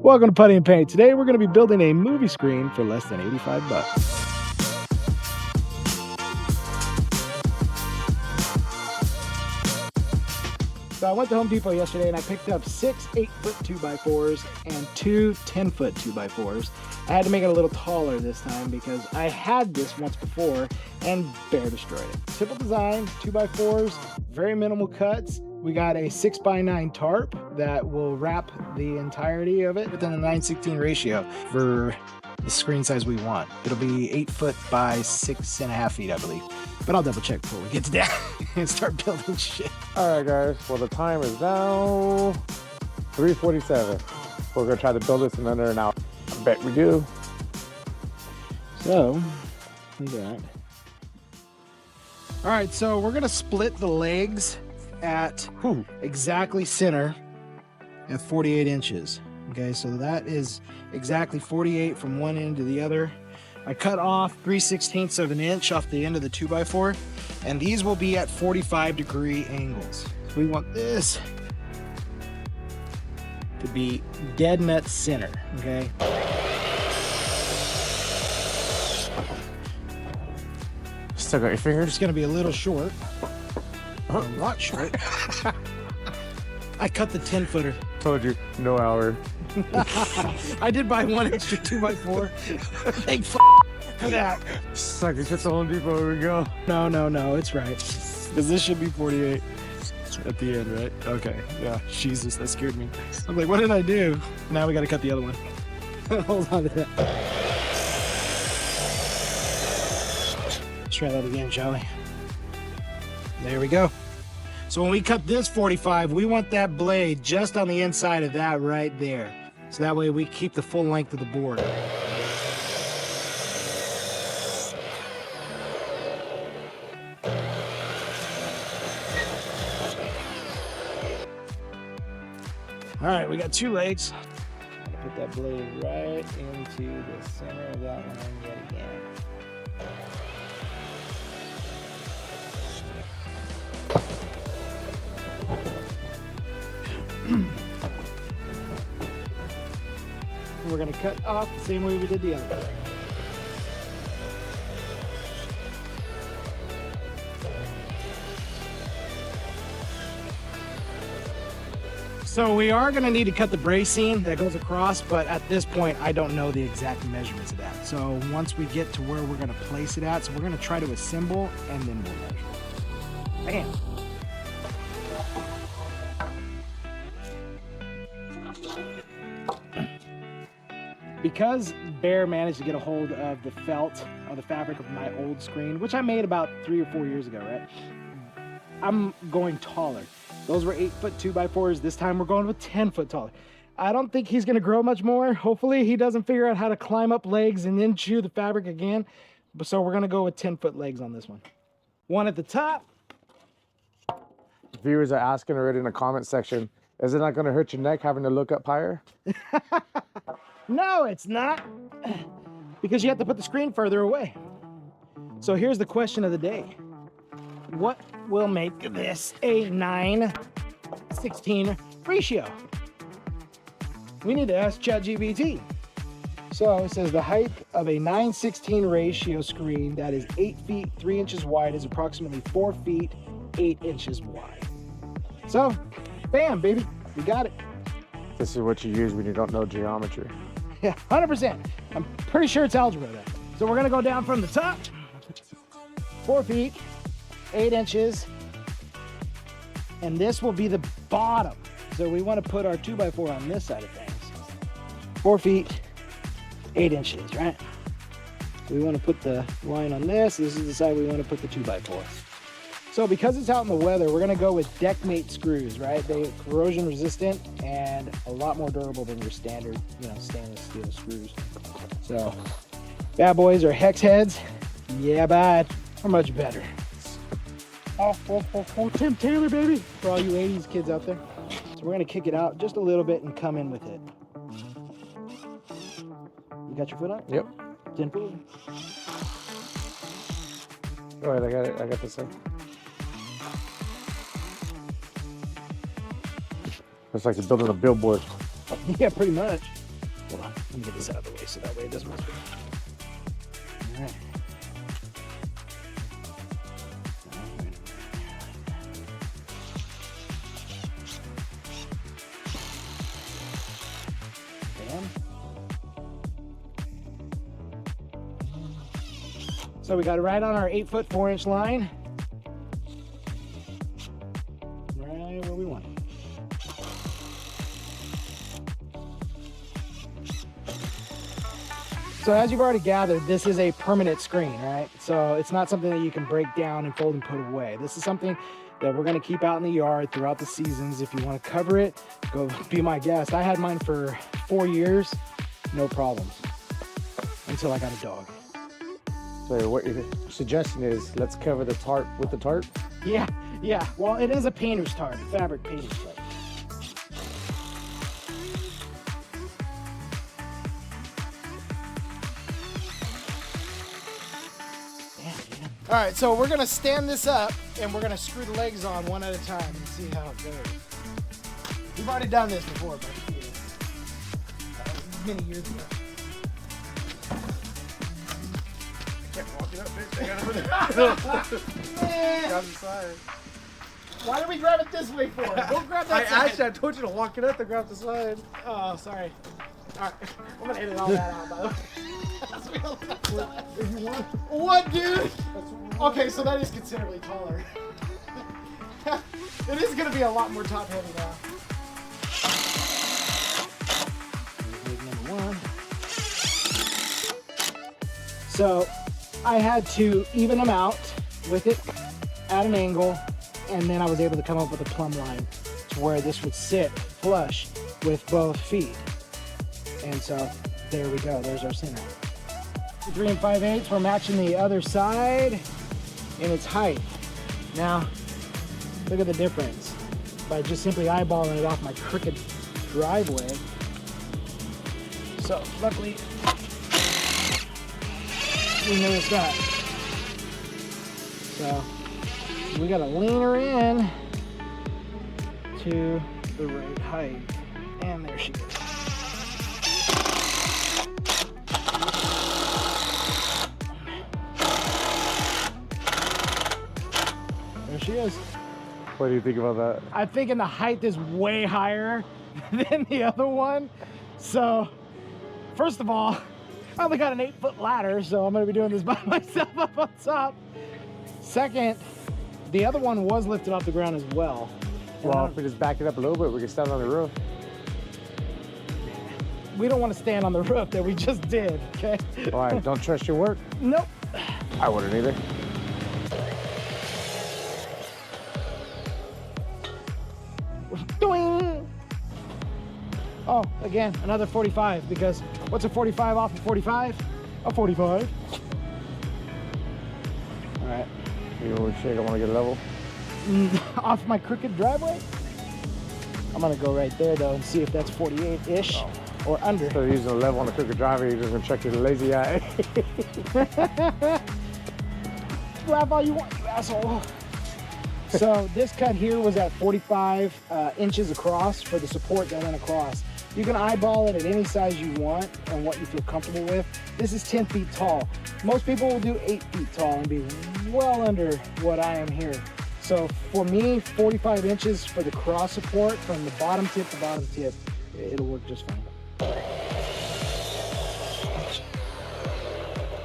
Welcome to Putty and Paint. Today we're going to be building a movie screen for less than 85 bucks. So I went to Home Depot yesterday and I picked up 6 8-foot 2x4s and 2 10-foot 2x4s. I had to make it a little taller this time because I had this once before and bear destroyed it. Simple design, 2x4s, very minimal cuts. We got a 6x9 tarp that will wrap the entirety of it within a 9:16 ratio for the screen size we want. It'll be 8 foot by 6.5 feet, I believe. But I'll double check before we get to that and start building shit. All right, guys. Well, the time is now 3:47. We're gonna try to build this in under an hour. I bet we do. So, look at that. All right, so we're gonna split the legs at exactly center at 48 inches. Okay, so that is exactly 48 from one end to the other. I cut off 3/16 of an inch off the end of the 2x4, and these will be at 45-degree angles. We want this to be dead nut center, okay? Still got your fingers? It's gonna be a little short. A lot short. I cut the 10-footer. Told you, no hour. I did buy one extra 2x4. Thank for that. Suck, it's just a Home Depot. Here we go. No, it's right. Because this should be 48 at the end, right? Okay, yeah. Jesus, that scared me. I'm like, what did I do? Now we got to cut the other one. Hold on to that. Let's try that again, shall we? There we go. So when we cut this 45, we want that blade just on the inside of that right there. So that way we keep the full length of the board. All right, we got 2 legs. Put that blade right into the center of that one yet again. We're going to cut off the same way we did the other one. So we are going to need to cut the bracing that goes across, but at this point I don't know the exact measurements of that. So once we get to where we're going to place it at, so we're going to try to assemble and then we'll measure. Bam! Because Bear managed to get a hold of the felt or the fabric of my old screen, which I made about 3 or 4 years ago, right? I'm going taller. Those were 8-foot 2x4s. This time we're going with 10-foot taller. I don't think he's gonna grow much more. Hopefully he doesn't figure out how to climb up legs and then chew the fabric again. So we're gonna go with 10-foot legs on this one. One at the top. Viewers are asking already in the comment section, is it not gonna hurt your neck having to look up higher? No, it's not. Because you have to put the screen further away. So here's the question of the day. What will make this a 9:16 ratio? We need to ask ChatGPT. So it says the height of a 9:16 ratio screen that is 8 feet 3 inches wide is approximately 4 feet 8 inches wide. So, bam, baby, we got it. This is what you use when you don't know geometry. Yeah, 100%. I'm pretty sure it's algebra then. So we're gonna go down from the top, 4 feet 8 inches, and this will be the bottom. So we want to put our 2x4 on this side of things. 4 feet 8 inches, right? So we want to put the line on this. This is the side we want to put the 2x4. So because it's out in the weather, we're going to go with deckmate screws, right? They're corrosion resistant and a lot more durable than your standard, stainless steel screws. So bad boys are hex heads. Yeah, bad. Or much better. Oh, Tim Taylor, baby, for all you 80s kids out there. So we're gonna kick it out just a little bit and come in with it. You got your foot on? Yep. 10 foot. All right, I got it. I got this thing. It's like you're building a billboard. Yeah, pretty much. Hold on, let me get this out of the way so that way it doesn't mess with me. All right. So we got it right on our 8 foot 4 inch line. Right where we want it. So as you've already gathered, this is a permanent screen, right? So it's not something that you can break down and fold and put away. This is something that we're gonna keep out in the yard throughout the seasons. If you wanna cover it, go be my guest. I had mine for 4 years, no problems, until I got a dog. So what you're suggesting is let's cover the tarp with the tarp? Yeah. Well, it is a painter's tarp, fabric painter's tarp. All right, so we're gonna stand this up and we're gonna screw the legs on one at a time and see how it goes. We've already done this before, but many years ago. Man. Grab the side. Why did we grab it this way for? Don't grab that side. I told you to walk it up to grab the side. Oh, sorry. All right, I'm gonna edit all that out, by the way. If you want. What, dude? Okay, so that is considerably taller. It is gonna be a lot more top heavy now. Number one. So I had to even them out with it at an angle, and then I was able to come up with a plumb line to where this would sit flush with both feet. And so there we go, there's our center. 3 5/8, we're matching the other side in its height. Now, look at the difference by just simply eyeballing it off my crooked driveway. So luckily, we noticed that. So we gotta lean her in to the right height. And there she is. There she is. What do you think about that? I'm thinking the height is way higher than the other one. So, first of all, I only got an 8 foot ladder, so I'm gonna be doing this by myself up on top. Second, the other one was lifted off the ground as well. Well, if we just back it up a little bit, we can stand on the roof. We don't want to stand on the roof that we just did, okay? Why? Don't trust your work? Nope. I wouldn't either. Doing. Oh, again, another 45, because what's a 45 off of 45? A 45. All right. You know, shit, I want to get a level. Off my crooked driveway? I'm gonna go right there though and see if that's 48-ish or under. So using a level on the crooked driveway, you're just gonna check your lazy eye. Laugh all you want, you asshole. So this cut here was at 45 inches across for the support that went across. You can eyeball it at any size you want and what you feel comfortable with. This is 10 feet tall. Most people will do 8 feet tall and be well under what I am here. So for me, 45 inches for the cross support from the bottom tip to bottom tip, it'll work just fine.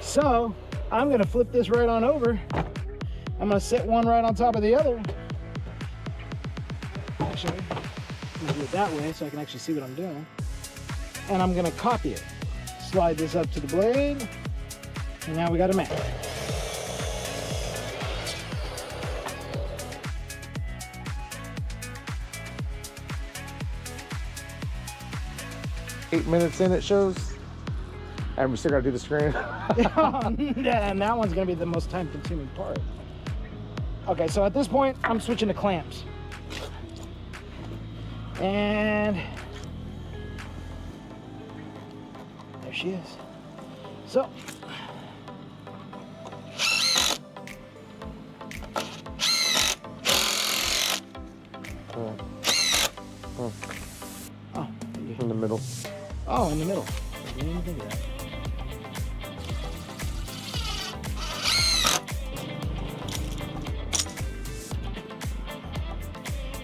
So I'm gonna flip this right on over. I'm gonna set one right on top of the other. Actually, I'm gonna do it that way so I can actually see what I'm doing. And I'm gonna copy it. Slide this up to the blade, and now we got a mat. "8 minutes in, it shows. And we still gotta do the screen. Yeah, and that one's gonna be the most time-consuming part. Okay, so at this point, I'm switching to clamps. And there she is. So, In the middle. oh, Oh, in the middle. I didn't even think of that.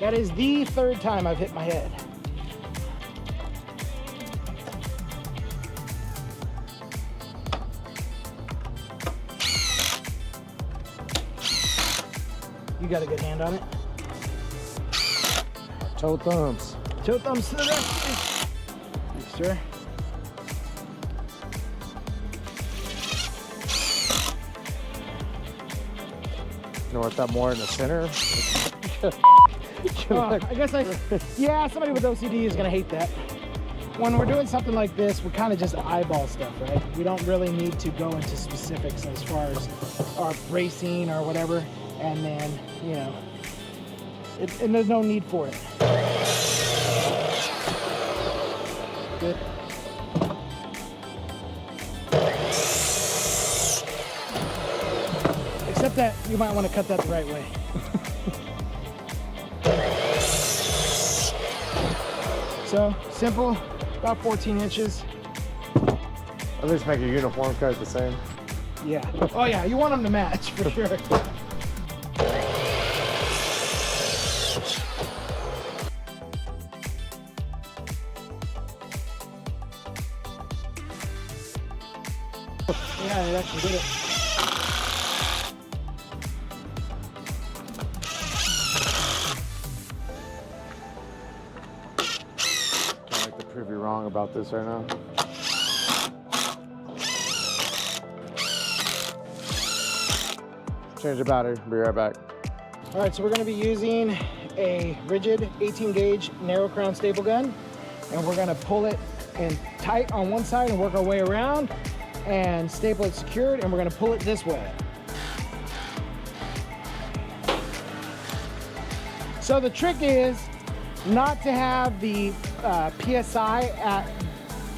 That is the third time I've hit my head. You got a good hand on it? Toe thumbs. Toe thumbs to the rescue. Thanks, sir. You want that more in the center? I guess yeah, somebody with OCD is gonna hate that. When we're doing something like this, we're kind of just eyeball stuff, right? We don't really need to go into specifics as far as our bracing or whatever, and then, you know, and there's no need for it. Good. Except that you might want to cut that the right way. So, simple, about 14 inches. At least make your uniform cut the same. Yeah. Oh yeah, you want them to match for sure. Yeah, it actually did it. Prove you wrong about this right now. Change the battery, be right back. All right, so we're gonna be using a rigid 18 gauge narrow crown staple gun, and we're gonna pull it in tight on one side and work our way around and staple it secured, and we're gonna pull it this way. So the trick is not to have the PSI at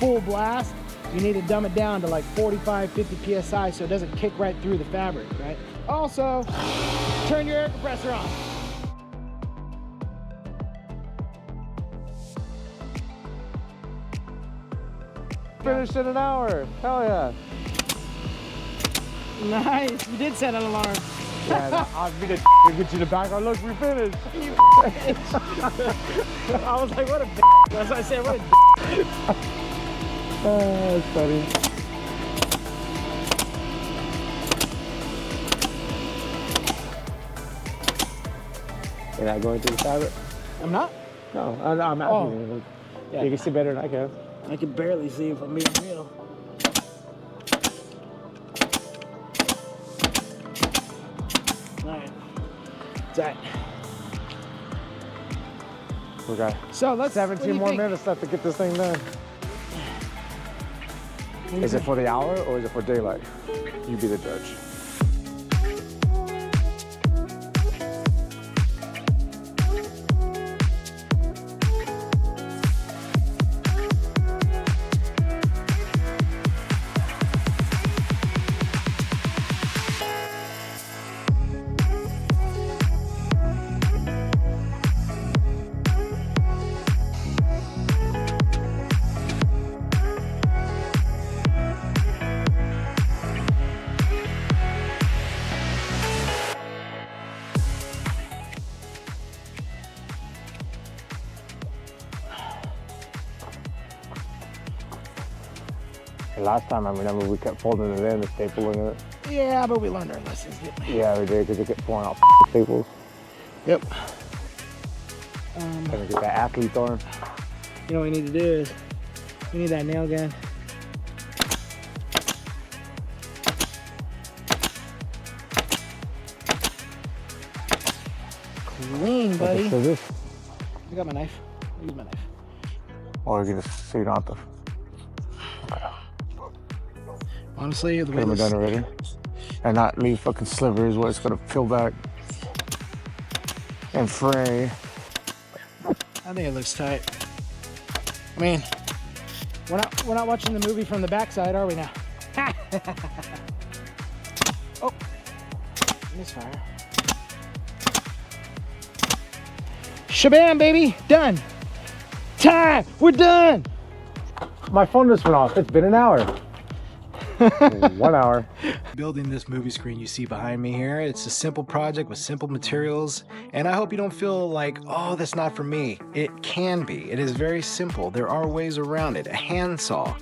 full blast. You need to dumb it down to like 45, 50 PSI so it doesn't kick right through the fabric, right? Also, turn your air compressor on. Finished in an hour, hell yeah. Nice, you did set an alarm. Yeah, I'll be the get you the back. Oh, look, we finished. I was like, what a that's what I said, what a That's funny. You're not going through the fabric? I'm not? No, I'm asking you. Yeah. You can see better than I can. I can barely see if I'm being real. Alright. That. We got So let's 17 more minutes left to get this thing done. Is it for the hour or is it for daylight? You be the judge. Last time, I remember we kept folding it in and stapling it. Yeah, but we learned our lessons, didn't we? Yeah, we did, because it kept pulling out staples. Yep. Trying to get that athlete arm. You know what we need to do is, we need that nail gun. Clean, buddy. So this, I got my knife. I'll use my knife. or you can just so you don't have to. Honestly, the way Get them this, done already. And not leave fucking slivers where it's gonna peel back and fray. I think it looks tight. I mean, we're not watching the movie from the backside, are we now? Oh, misfire. Shabam, baby, done. Time, we're done. My phone just went off. It's been an hour. 1 hour. Building this movie screen you see behind me here, it's a simple project with simple materials, and I hope you don't feel like, oh, that's not for me. It can be. It is very simple. There are ways around it. A handsaw,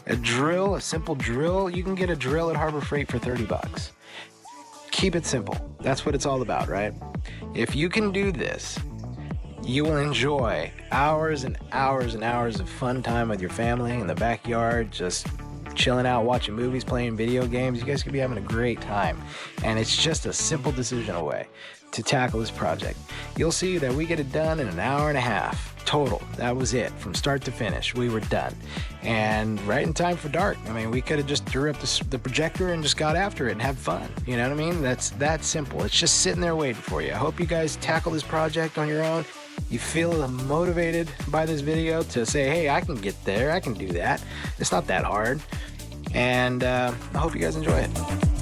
a drill, a simple drill. You can get a drill at Harbor Freight for 30 bucks. Keep it simple. That's what it's all about, right? If you can do this, you will enjoy hours and hours and hours of fun time with your family in the backyard, just chilling out, watching movies, playing video games. You guys could be having a great time. And it's just a simple decision away to tackle this project. You'll see that we get it done in an hour and a half total. That was it. From start to finish, we were done. And right in time for dark. I mean, we could have just threw up the projector and just got after it and had fun. You know what I mean? That's that simple. It's just sitting there waiting for you. I hope you guys tackle this project on your own. You feel motivated by this video to say, hey, I can get there, I can do that. It's not that hard. And I hope you guys enjoy it.